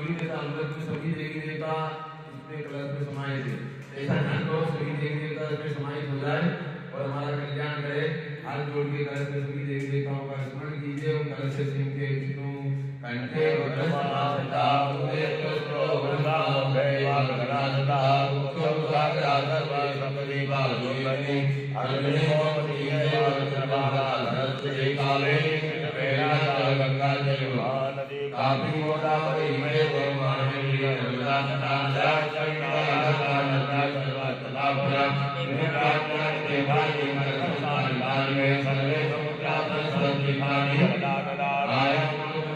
सभी देवता अंदर में सभी देवी देवता इसमें कलश में समाये थे। ऐसा ध्यान करो सभी देवी देवता इसमें समाहित हो जाए और हमारा कल्याण करे। हाथ जोड़ के कलश में सभी देवी देवताओं का स्मरण कीजिए। और कलश से सिंह के विष्णु कंठे वक्रसमासता मुखे पुष्पो वृषभां देवागणासता मुखोद्घाता सर्वा सपदीवा जोयति अग्निहोत्री देवसर्वाः सरस्वती काले वेदांत गंगा जयवा नदी कापी गोदावरी मय गोमाने नर्मदा तथा सरस्वती नर्मदा सर्वतलापुरा निराजना देवानि मरसंस्थानि में सर्वे समुद्रा सरस्वती पानी गदागदा आयं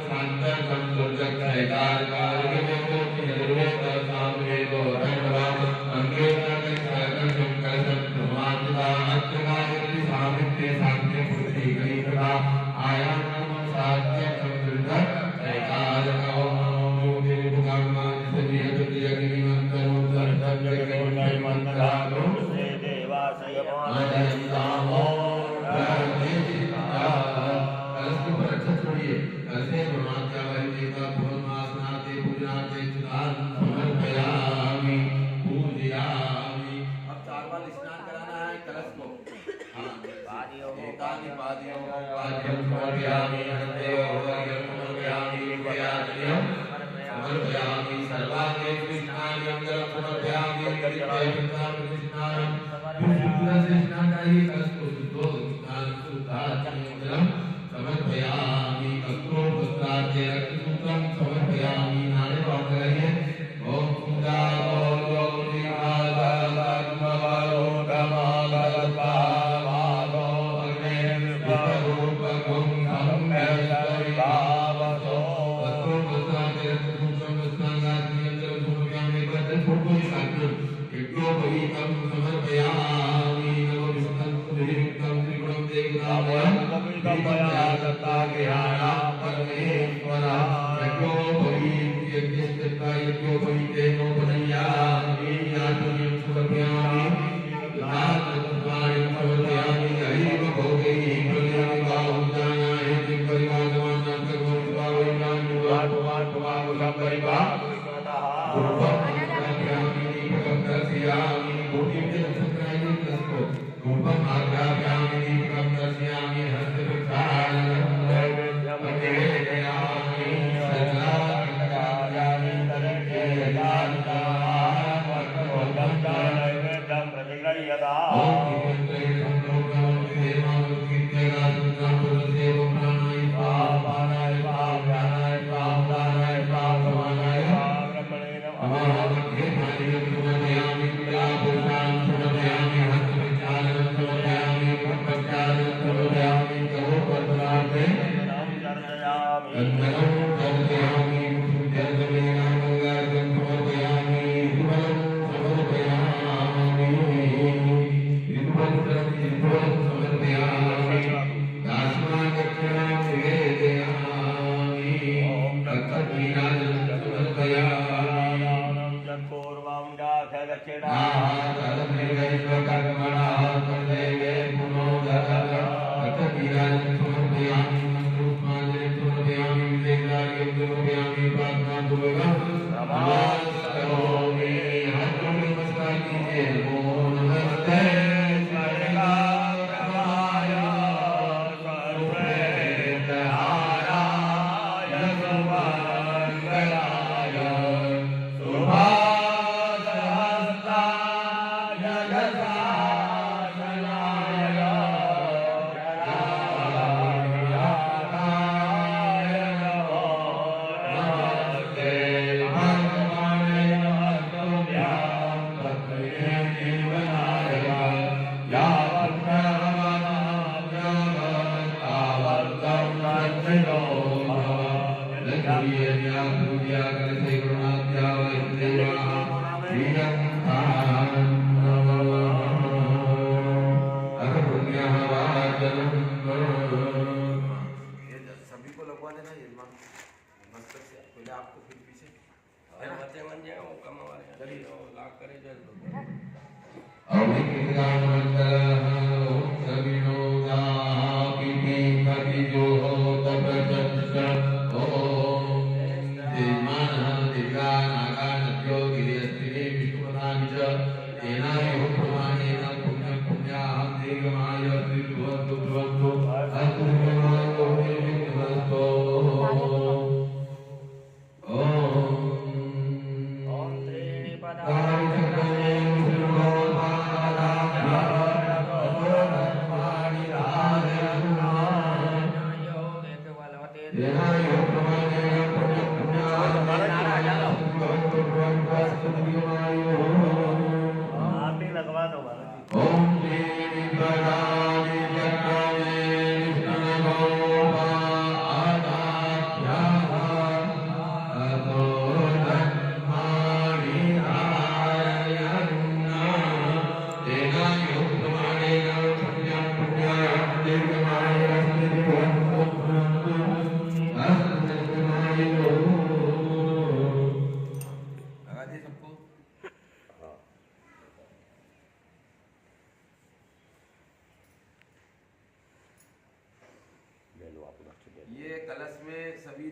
शांतं संतुर्जक सहकार कार्य में कोटि निर्वेद सामवेदो धन्यवाद अंगेतन सरकन शंकर संतमानता अत्यगायत्री सामित्य शांति पुत्री गणितदा आयं साध्य संतुर्जक सहकार ओम देवगणमा सभी यज्ञ मंत्र सर्व जगत मंत्रालो से देवासय मानंदामो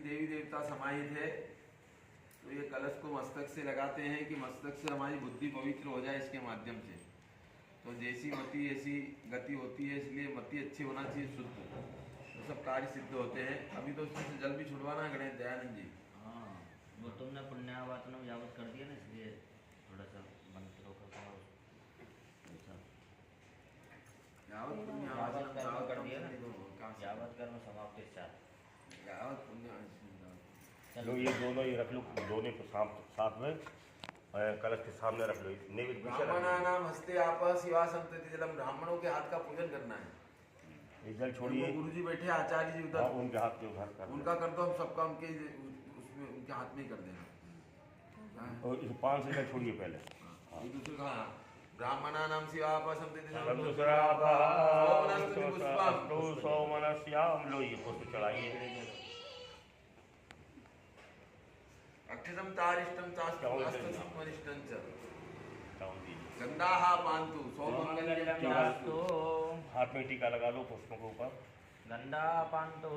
सभी देवी देवता समाहित है। तो ये कलश को मस्तक से लगाते हैं कि मस्तक से हमारी बुद्धि पवित्र हो जाए इसके माध्यम से। तो जैसी मति ऐसी गति होती है, इसलिए मति अच्छी होना चाहिए, शुद्ध, तो सब कार्य सिद्ध होते हैं। अभी तो उसमें से जल भी छुड़वाना है गणेश दयानंद जी। हाँ, वो तुमने पुण्यावाचन यावत कर दिया ना, इसलिए थोड़ा सा मंत्रों का यावत कर दिया ना, यावत कर्म समाप्ति साथ यावत पुण्य। लो ये दोनों ही रख लो, दोनों को साथ में कलश के सामने रख लो। नैवेद्य ब्राह्मणानाम हस्ते आप शिवा संतति जलम, ब्राह्मणों के हाथ का पूजन करना है। ये जल छोड़िए, गुरु जी बैठे, आचार्य जी उधर, उनके हाथ के उधर कर, उनका कर दो, हम सबका उनके उसमें उनके हाथ में ही कर देना। और इस 5 से जल छोड़िए पहले। एक दूसरे का ब्राह्मणानाम शिवा आप संतति जलम सोमनस्याम, लो ये पुष्प चढ़ाइए। अक्षतम तारिष्टम तास्तुमनिष्टं च गंधाः पान्तु सौमंगल्यम, हाथ में टीका लगा लो पुष्पों के ऊपर। गंधा पांतो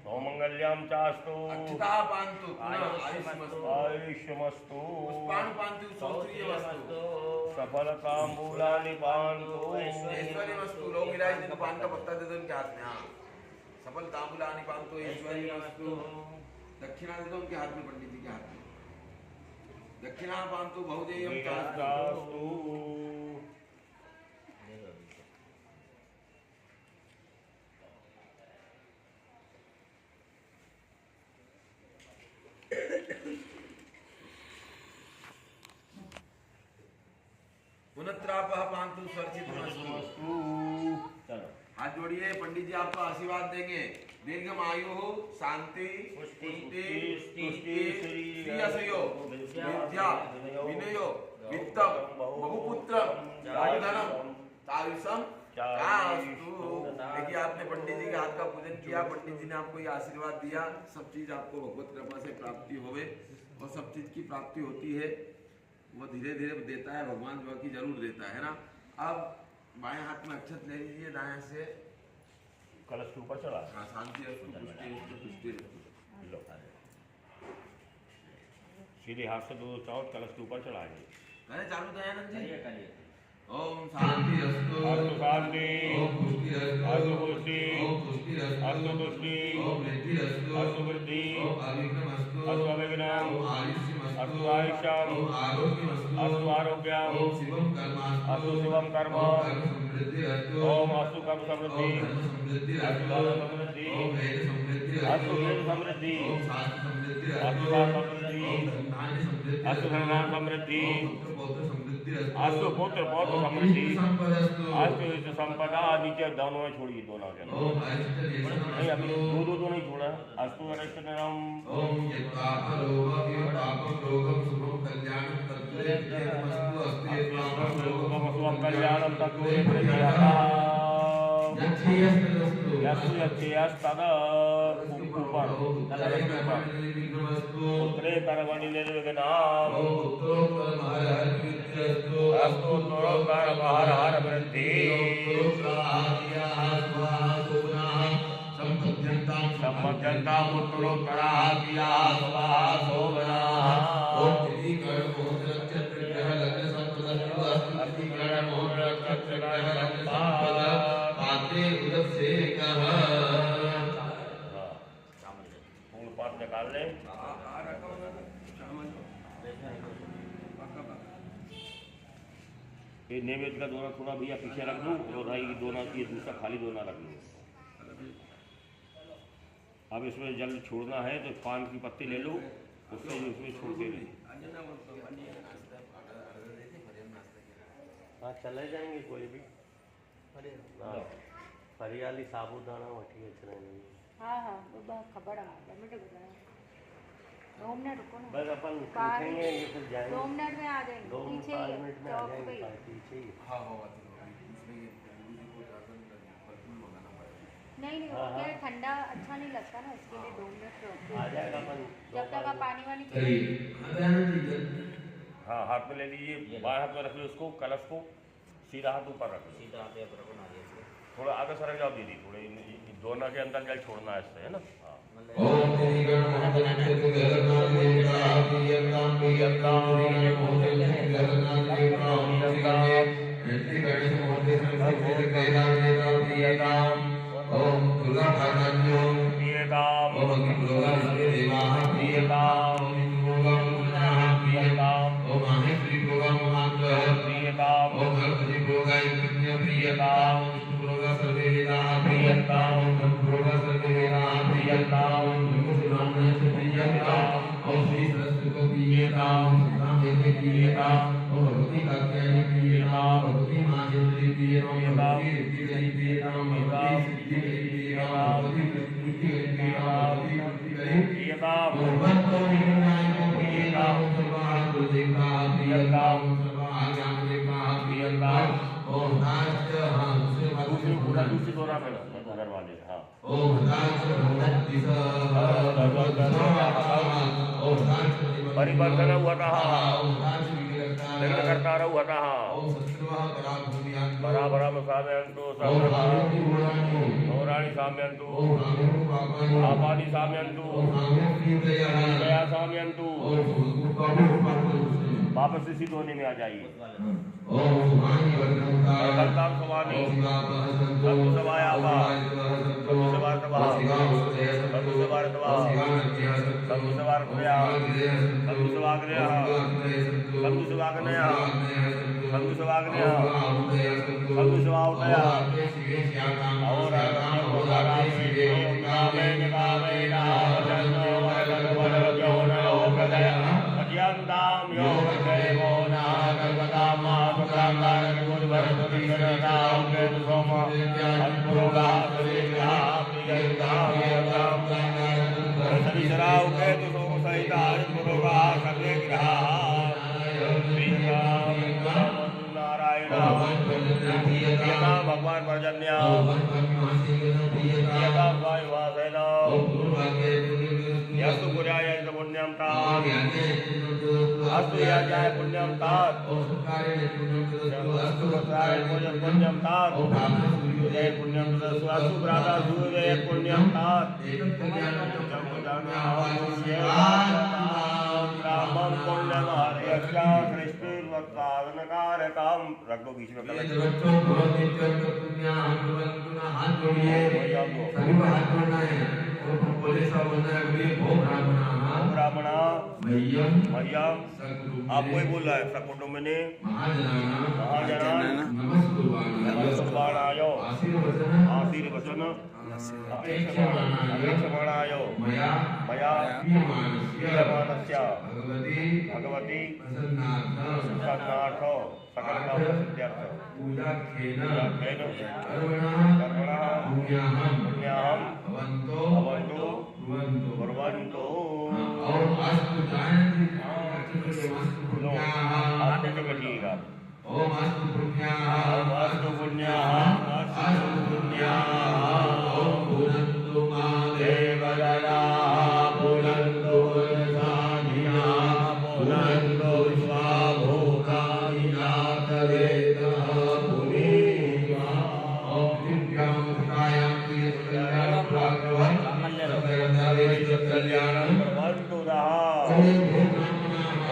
सौमंगल्यम चास्तु अक्षताः पान्तु आयुष्मस्तु आयुष्मस्तु पुष्पाणि पान्तु सौत्रियमस्तु सफलतांबूलानि पान्तु ऐश्वर्यमस्तु। लोग इलाज दिन पान का पत्ता दे दो उनके हाथ में। हाँ, सफल तांबूलानि पान्तु ऐश्वर्यमस्तु। दक्षिणा दे दो उनके हाथ में, पंडित जी के हाथ में। दक्षिणा पान्तु बहुदेयं चास्तु। पुनत्रापः पान्तु स्वर्चितमस्तु। हाथ जोड़िए, पंडित जी आपको आशीर्वाद देंगे। दीर्घम आयु हो, शांति, पुष्टि, श्री असयो, विद्या, विनयो, वित्तम, बहुपुत्रम, राजधनम, तायुषम चास्तु। देखिए, आपने पंडित जी के हाथ का पूजन किया, पंडित जी ने आपको ये आशीर्वाद दिया। सब चीज आपको भगवत कृपा से प्राप्ति होवे, और सब चीज की प्राप्ति होती है वो धीरे धीरे देता है भगवान, जो की जरूर देता है ना। अब बाएं हाथ में अक्षत ले लीजिए, दाएं से कलश के ऊपर चढ़ा। हाँ, शांति पुष्टि। लो सीधे हाथ से 2 चावल कलश के ऊपर चढ़ाइए। अरे चालू दयानंद जी। करिए। ओम शांति अस्तु, शांति, ओम पुष्टि अस्तु पुष्टि, ओम पुष्टि अस्तु पुष्टि, ओम वृद्धि अस्तु वृद्धि, ओम अविघ्नम अस्तु अविघ्नम, ओम आयुष्यम अस्तु आयुष्यम, ओम आरोग्यम अस्तु आरोग्यम, ओम शिवम कर्म अस्तु शिवम कर्म, ओम अस्तु कर्म समृद्धि, अस्तु धर्म समृद्धि, ओम वेद समृद्धि, अस्तु वेद समृद्धि, ओम शास्त्र समृद्धि, अस्तु शास्त्र समृद्धि, ओम धनधान्य समृद्धि, अस्तु धनधान्य समृद्धि, पुत्र पौत्र समृद्धि, अस्तु पुत्र पौत्र समृद्धि, संपदस्तु, अस्तु इष्ट संपदा। नीचे दोनों में छोड़िए, दोनों के ओम अरिष्ट नहीं, अभी दो नहीं छोड़ा। अस्तु अरिष्ट नरम, ओम यत्पापलोभं पापं रोगं शुभं कल्याणं तत्त्वेतमस्तु अस्ते पापं रोगं शुभम कल्याणम तत्त्वेतमस्तु। यच्छेयस्तदस्तु यस्तु यच्छेयस्तद ऊपर उत्तरे कर्मणि निर्विघ्नं, ओम उत्तरोत्तरमहरहरविद्यस्तु अस्तु उत्तरोत्तरमहरहर वृद्धि, सम्पद्यन्ताम् उत्तरोत्तराभियाः स्वाहा शोभनाः। ओम त्रिकरणमोहनक्षत्रग्रह लग्न संपदस्तु अस्तु त्रिकरणमोहनक्षत्रग्रह लग्न संपदा पात्रे उदसेकः। फूल पात निकाल ले। ये नैवेद्य का दोना थोड़ा भैया पीछे रख दो, और राई की दोना, ये दूसरा खाली दोना रख लो। अब इसमें जल छोड़ना है तो पान की पत्ती ले लो, उससे उसमें छोड़ते रहिए। हाँ, चले जाएंगे कोई भी। हाँ, हरियाली साबुदाना वठी अचना। हाँ हाँ, वो खबर है, मिनट बताया। 2 मिनट रुको ना, बस अपन पूछेंगे, ये फिर जाएंगे। 2 मिनट में आ जाएंगे, 2 पीछे 5 ही मिनट में आ चौक जाएंगे, पे ही। पीछे ही। हाँ होगा इसमें ये गुरु जी को जाकर परफ्यूम मंगाना पड़ेगा। नहीं नहीं, हाँ, वो क्या हाँ। ठंडा अच्छा नहीं लगता ना, इसके लिए 2 मिनट रोक आ जाएगा अपन जब तक आप पानी वानी हाँ, हाथ में ले लीजिए, बाएं हाथ में रख लो इसको, कलश को सीधा हाथ ऊपर रख लो। सीधा हाथ पर बना दिया इसको। थोड़ा आगे सरक जाओ दीदी, थोड़े दोनों के अंदर जल छोड़ना है इससे, है ना। हाँ, ओम त्रिगण महागणपति जगन्नाथ देवता प्रियंताम प्रियंताम त्रिगण महागणपति जगन्नाथ देवता त्रिगण महागणपति देवता प्रियंताम ओम दुर्गा भगवान्यो प्रियंताम ओम दुर्गा देवाः प्रियंताम ओम दुर्गा मुनाः प्रियंताम ओम महेश्वरी दुर्गा महांतः प्रियंताम ओम गणपति दुर्गा यज्ञ प्रियंताम दुर्गा सर्वे वेदाः प्रियंताम ओम दुर्गा सर्वे वेदाः प्रियंताम ओम श्री सरस्वती को प्रियताम राम देवी प्रियताम ओम भगवती कात्यायनी प्रियताम भगवती माहेश्वरी प्रियताम भगवती रिद्धि प्रियताम भगवती सिद्धि प्रियताम भगवती कृति प्रियताम भगवती प्रियताम भगवतो विनायको प्रियताम सर्वाः देवता प्रियताम सर्वाः ज्ञान देवता प्रियताम ओम नाच हां दूसरे पूरा दूसरे दोरा में घर वाले हां ओम नाच भगवती परिवर्तन हुआ था लग्न करता हुआ था बराबर साम्यंतु सौराणी साम्यंतु आपानी साम्यंतु दया साम्यंतु वापस इसी धोने में आ जाइए कलताम सवानी संतु सवाया संतु सवार तवा संतु सवार तवा संतु सवार प्रया संतु सवाग्रया संतु सवाग्रया संतु सवाग्रया संतु सवाउतया और अत्यंताम योग देवो ना सर्वदाम सुखांगार गुरुवरदुनिराम के सोम अत्पुरोगा सवेगा प्रियंताम सविशराव के सोम सहित अत्पुरोगा सर्वे ग्रहा नारायण भगवान पर्जन्य वायुवासेन यस्तु पुर्याय पुण्यम तात अस्तु याजाय पुण्यम तात अस्तु पुत्राय पुण्यम तात जय पुण्यम अस्तु भ्राता सूर्य पुण्यम तात रामम पुण्यम हरियक्षा सृष्टिर्वत्साधनकारकम रख दो बीच में कलश हाथ जोड़िए सभी को हाथ जोड़ना है और बोले सब बोलना है ब्राह्मणा मह्यम आप कोई बोल रहा है सकुटुंब ने महाजना नमस्कुर्वाणाय आशीर्वचन अपेक्षमाणाय मया क्रियमाणस्य भगवती प्रसन्नार्थ सकलकाम सिद्ध्यर्थ पूजाख्येन कर्मणः पुण्याहं भवन्तु कुर्वन्तु और अस्तु जानति आते तो कहिएगा ओम अस्तु पुण्याः अस्तु पुण्याः ओम भुनन्तु मा देवगणाः भुनन्तु साधियाः भुनन्तु स्वाभोगानिनाथ वेदः पुनीमा ओम दिव्यां कायां प्रियकल्याणं प्राप्तवन् कल्याणं भवन्तु नः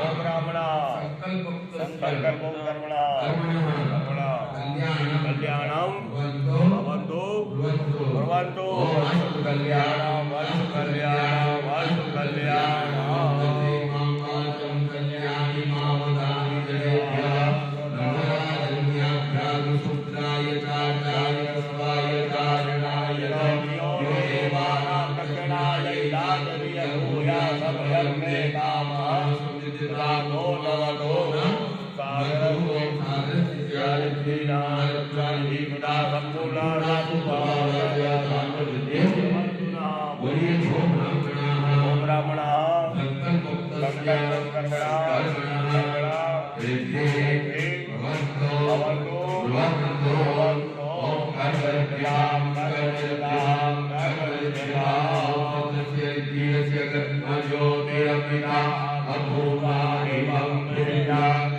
ओम ब्राह्मणा संकल्प कर्मणा कल्याणं भवन्तु भवन्तु कल्याणं कल्याणी मामदानि जनेभ्यः नमः सूत्राय चार्याय स्वाय चारणाय यो देवानां दक्षिणाय दातरिय भूया सभयं मे कामः सुनिद्रातो नवतो सागरो सागरस्यालिनारक्षाणि पिता सम्पूर्णा सुभावय बोलिए ओम ब्राह्मणः संकल्पं कर्मणा भवन्तु ओम कर्मभ्यां ज्योतिरपिता अभूतानिवं कल्याण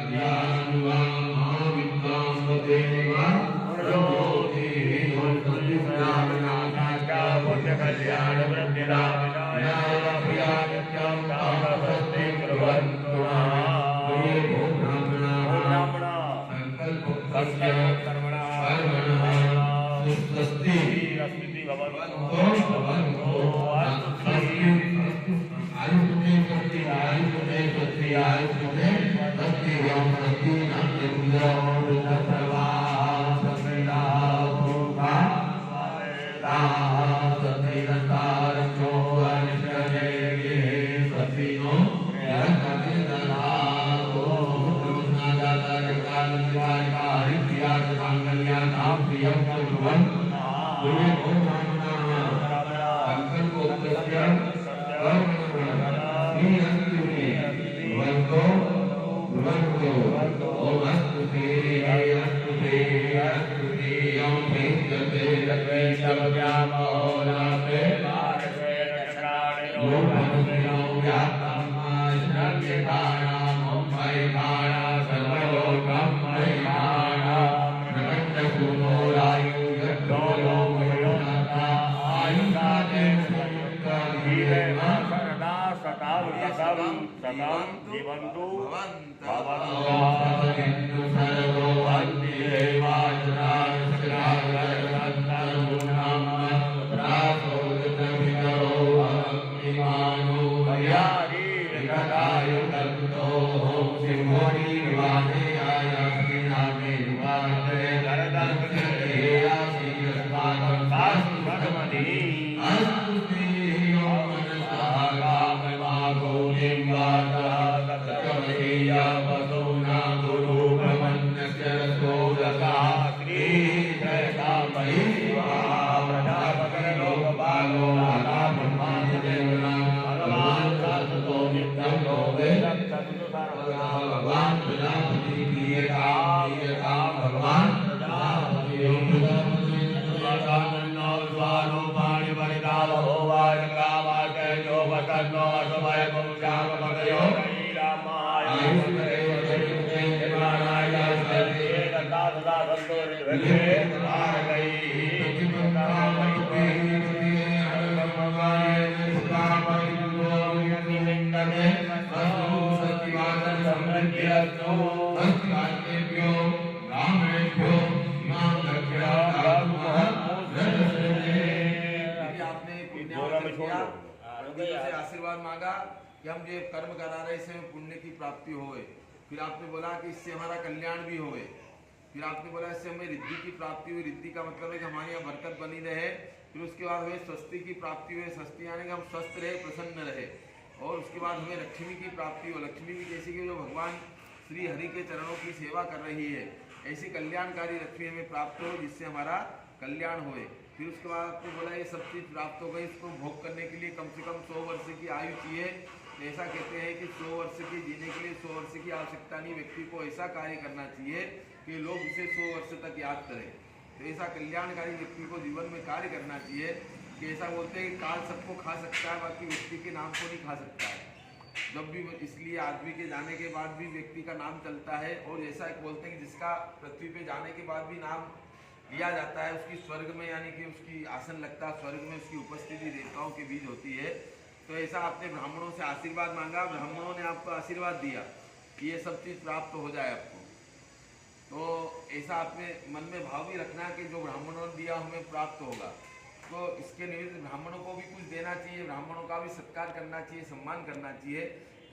आशीर्वाद मांगा कि हम जो कर्म करा रहे इससे पुण्य की प्राप्ति होए। फिर आपने बोला कि इससे हमारा कल्याण भी होए। फिर आपने बोला इससे हमें रिद्धि की प्राप्ति हुई। रिद्धि का मतलब है कि हमारे यहाँ बरकत बनी रहे। फिर उसके बाद हमें स्वस्ति की प्राप्ति हुई। स्वस्ति यानी कि हम स्वस्थ रहे, प्रसन्न रहे। और उसके बाद हमें लक्ष्मी की प्राप्ति हो। लक्ष्मी भी जैसे कि जो भगवान श्री हरि के चरणों की सेवा कर रही है, ऐसी कल्याणकारी लक्ष्मी हमें प्राप्त हो जिससे हमारा कल्याण होए। फिर उसके बाद आपने बोला ये सब चीज़ प्राप्त हो गई, इसको भोग करने के लिए कम से कम 100 वर्ष की आयु चाहिए। ऐसा कहते हैं कि 100 वर्ष की जीने के लिए 100 वर्ष की आवश्यकता नहीं, व्यक्ति को ऐसा कार्य करना चाहिए कि लोग इसे 100 वर्ष तक याद करें। तो ऐसा कल्याणकारी व्यक्ति को जीवन में कार्य करना चाहिए कि ऐसा बोलते हैं कि काल सबको खा सकता है, बाकी व्यक्ति के नाम को नहीं खा सकता है। जब भी इसलिए आदमी के जाने के बाद भी व्यक्ति का नाम चलता है। और ऐसा बोलते हैं कि जिसका पृथ्वी पे जाने के बाद भी नाम लिया जाता है, उसकी स्वर्ग में यानी कि उसकी आसन लगता है, स्वर्ग में उसकी उपस्थिति देवताओं के बीच होती है। तो ऐसा आपने ब्राह्मणों से आशीर्वाद मांगा, ब्राह्मणों ने आपको आशीर्वाद दिया कि ये सब चीज़ प्राप्त हो जाए आपको। तो ऐसा आपने मन में भाव भी रखना कि जो ब्राह्मणों ने दिया हमें प्राप्त होगा। तो इसके निमित्त ब्राह्मणों को भी कुछ देना चाहिए, ब्राह्मणों का भी सत्कार करना चाहिए, सम्मान करना चाहिए।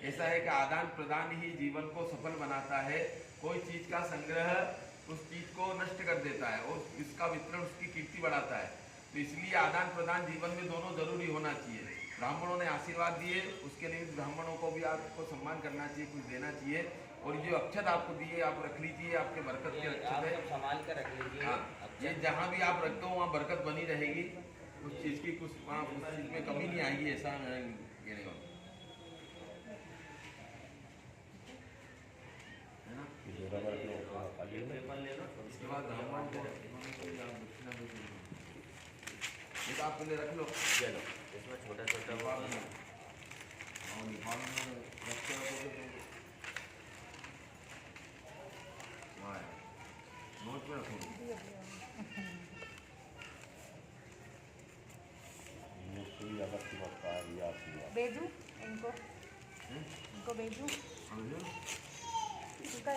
ऐसा है कि आदान प्रदान ही जीवन को सफल बनाता है। कोई चीज़ का संग्रह उस चीज़ को नष्ट कर देता है और इसका वितरण उसकी कीर्ति बढ़ाता है। तो इसलिए आदान प्रदान जीवन में दोनों जरूरी होना चाहिए। ब्राह्मणों ने आशीर्वाद दिए, उसके निमित्त ब्राह्मणों को भी आपको सम्मान करना चाहिए, कुछ देना चाहिए। और जो अक्षत आपको दिए आप रख लीजिए, आपके बरकत के अक्षत है, संभाल कर रख लीजिए। हाँ, ये जहाँ भी आप रखते हो वहाँ बरकत बनी रहेगी। उस चीज़ की कुछ वहाँ उस चीज़ में कमी नहीं आएगी, ऐसा कहने का है ना। इसके बाद ब्राह्मण को दक्षिणा दे दीजिए। ये तो आप पहले रख लो, चलो इसमें छोटा छोटा निफाल में और निफाल में रखते रखोगे नोट में रखोगे। ये सुई अगर की बात कार्य किया। भेजूं इनको भेजूं समझो इनका